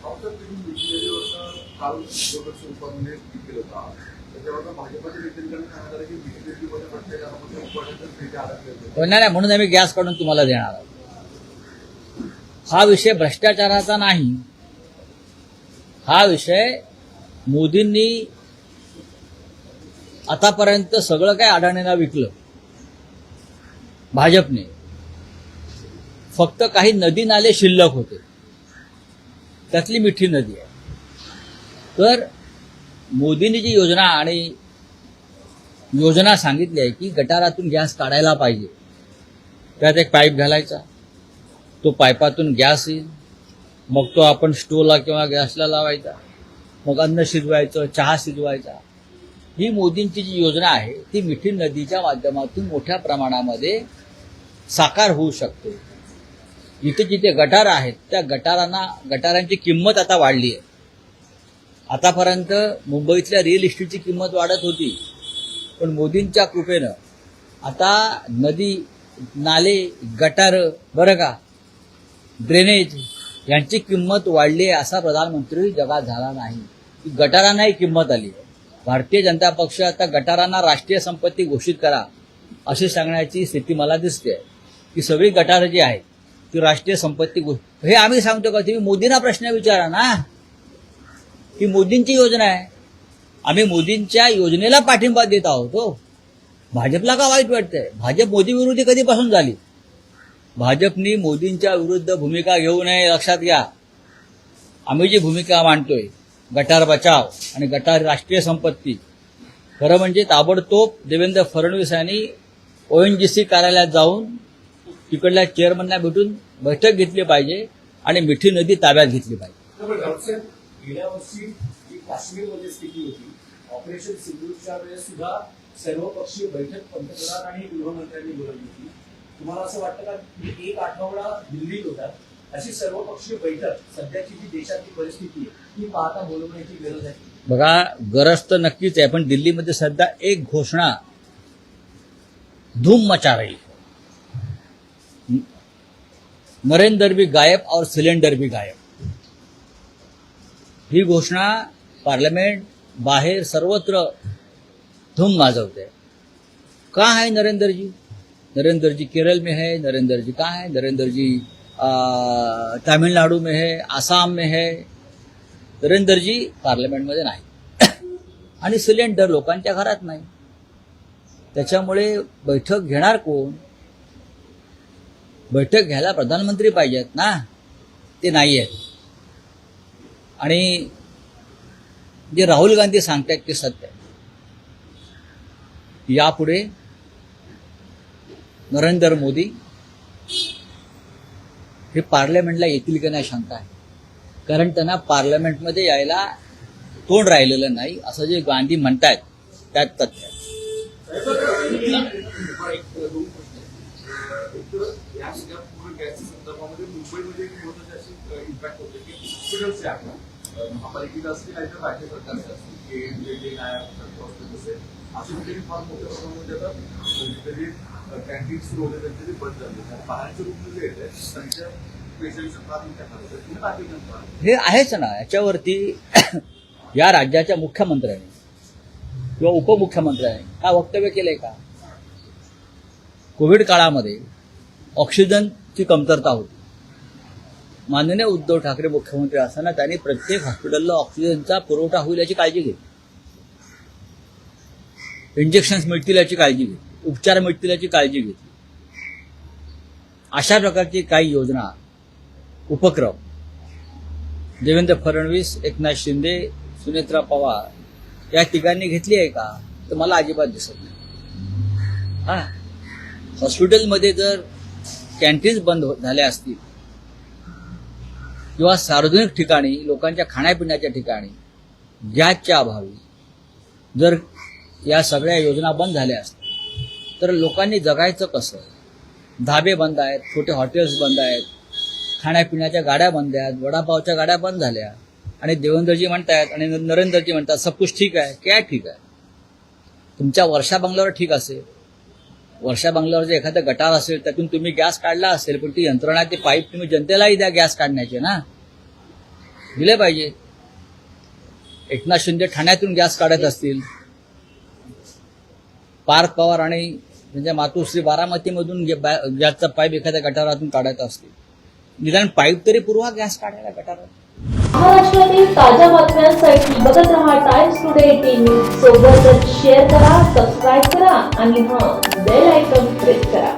फक्त तुम्ही मिशनरीवरनं काल लोकल स्वरूपामध्ये केलं होता त्याच्यावर भाजपच्या नेत्यांकडे सांगण्यात आलं की मिशनरीमध्ये भ्रष्टाचारामध्ये उपवासाचं पेटे अडकले होते. नाही, म्हणून आम्ही गॅस काढून तुम्हाला देणार आहोत. हा विषय भ्रष्टाचाराचा नाही. हा विषय मोदींनी आतापर्यंत सगळं काय अडाणीला विकलं भाजपने. फक्त काही नदी नाले शिल्लक होते, त्यातली मिठी नदी आहे. तर मोदींनी जी योजना सांगितली आहे की गटारातून गॅस काढायला पाहिजे, त्यात एक पाईप घालायचा, तो पाईपातून गॅस येईल, मग तो आपण स्टोवला किंवा गॅसला लावायचा, मग अन्न शिजवायचं, चहा शिजवायचा. ही मोदींची जी योजना आहे ती मिठी नदीच्या माध्यमातून मोठ्या प्रमाणामध्ये साकार होऊ शकते. जिथे जिथे गटार आहेत त्या गटारांची किंमत आता वाढली आहे. आतापर्यंत मुंबईतल्या रिअल इस्टेटची किंमत वाढत होती, पण मोदींच्या कृपेनं आता नदी, नाले, गटार, बरं का, ड्रेनेज यांची किंमत वाढली आहे असा प्रधानमंत्री जगात झाला नाही. गटारांनाही किंमत आली आहे. भारतीय जनता पक्ष आता गटारांना राष्ट्रीय संपत्ती घोषित करा अशी सांगण्याची स्थिती मला दिसते. की सगळी गटारं जी आहेत ती राष्ट्रीय संपत्ती हे आम्ही सांगतो का? तुम्ही मोदींना प्रश्न विचारा ना. ही मोदींची योजना आहे. आम्ही मोदींच्या योजनेला पाठिंबा देत आहोत. हो, भाजपला का वाईट वाटतंय? भाजप मोदी विरोधी कधीपासून झाली? भाजपनी मोदींच्या विरुद्ध भूमिका घेऊ नये, लक्षात घ्या. आम्ही जी भूमिका मांडतोय, गटार बचाव आणि गटार राष्ट्रीय संपत्ती, खरं म्हणजे ताबडतोब देवेंद्र फडणवीस यांनी ONGC कार्यालयात जाऊन तिकडल्या चेअरमनना भेटून बैठक घेतली पाहिजे आणि मिठी नदी ताब्यात घेतली पाहिजे. गेल्या वर्षी जी काश्मीरमध्ये स्थिती होती, ऑपरेशन सिंधूरच्या वेळेस सुद्धा सर्वपक्षीय बैठक पंतप्रधान आणि गृहमंत्र्यांनी बोलवली होती. तुम्हाला असं वाटतं का की एक आठवडा दिल्लीत होता, अशी सर्वपक्षीय बैठक सध्याची जी देशातली परिस्थिती आहे ती पाहता बोलवण्याची गरज आहे? बघा, गरज तर नक्कीच आहे, पण दिल्लीमध्ये सध्या एक घोषणा धूम मचा रही है. नरेंद्र भी गायब और सिलेंडर भी गायब. ही घोषणा पार्लमेंट बाहेर सर्वत्र धूम माजवते. कहाँ है नरेंद्र जी? नरेंद्र जी केरल में है, नरेंद्र जी कहाँ है? नरेंद्र जी तमिलनाडु में है, आसाम में है. नरेंद्र जी पार्लमेंटमध्ये नाही आणि सिलेंडर लोकांच्या घरात नाही. त्याच्यामुळे बैठक घेणार कोण? बैठक घ्यायला प्रधानमंत्री पाहिजेत ना, ते नाही आहेत. आणि जे राहुल गांधी सांगतायत ते सत्य आहे. यापुढे नरेंद्र मोदी हे पार्लमेंटला येतील की नाही शंका आहे. कारण त्यांना पार्लमेंटमध्ये यायला तोंड राहिलेलं नाही, असं जे गांधी म्हणतायत त्यात तथ्य आहे. या सगळ्या पूर्ण गॅसच्या संदर्भामध्ये मुंबईमध्ये एक महत्वाची अशी इम्पॅक्ट होते की हॉस्पिटल्सचे आहे, महापालिकेला असतील आणि राज्य सरकारचे असतील, जे हॉस्पिटल्स असेल असे कुठेही फार मोठ्या प्रमाणामध्ये आता कधीतरी कॅन्टीन सुरू होते, त्यांचे ते बंद झाले. बाहेरचे रुग्ण जे आहेत त्यांच्या पेशंटचं फार मोठ्या हे आहेच ना. याच्यावरती या राज्याच्या मुख्यमंत्र्यांनी किंवा उपमुख्यमंत्र्यांनी काय वक्तव्य केलंय का? कोविड काळामध्ये ऑक्सिजनची कमतरता होती. माननीय उद्धव ठाकरे मुख्यमंत्री असताना त्यांनी प्रत्येक हॉस्पिटलला ऑक्सिजनचा पुरवठा होईल याची काळजी घेतली. इंजेक्शन्स मिळतील याची काळजी घेतली, उपचार मिळतील याची काळजी घेतली. अशा प्रकारची काही योजना, उपक्रम देवेंद्र फडणवीस, एकनाथ शिंदे, सुनेत्रा पवार या तिघांनी घेतली आहे का? तर मला अजिबात दिसत नाही. हा, हॉस्पिटलमध्ये जर कॅन्टीन्स बंद झाल्या असतील किंवा सार्वजनिक ठिकाणी लोकांच्या खाण्यापिण्याच्या ठिकाणी गॅसच्या अभावी जर या सगळ्या योजना बंद झाल्या असतील तर लोकांनी जगायचं कसं? धाबे बंद आहेत, छोटे हॉटेल्स बंद आहेत, खाण्यापिण्याच्या गाड्या बंद आहेत, वडापावच्या गाड्या बंद झाल्या आणि देवेंद्रजी म्हणतायत आणि नरेंद्रजी म्हणतात सब कुछ ठीक आहे. काय ठीक आहे? तुमच्या वर्षा बंगल्यावर ठीक असेल, वर्षा बंगल्यावर जर एखादा गटार असेल त्यातून तुम्ही गॅस काढला असेल, पण ती यंत्रणा, ते पाईप तुम्ही जनतेलाही द्या गॅस काढण्याचे ना. दिले पाहिजे. एकनाथ शिंदे ठाण्यातून गॅस काढत असतील, पार्थ पवार आणि म्हणजे मातोश्री बारामतीमधून गॅसचा पाईप एखाद्या गटारातून काढत असतील, निदान पाईप तरी पुरवा गॅस काढायला गटारात. महाराष्ट्रातील ताज्या बातम्यांसाठी बघत रहा टाइम्स टुडे टीव्ही. सोबतच शेअर करा, सबस्क्राईब करा आणि बेल आयकॉन प्रेस करा.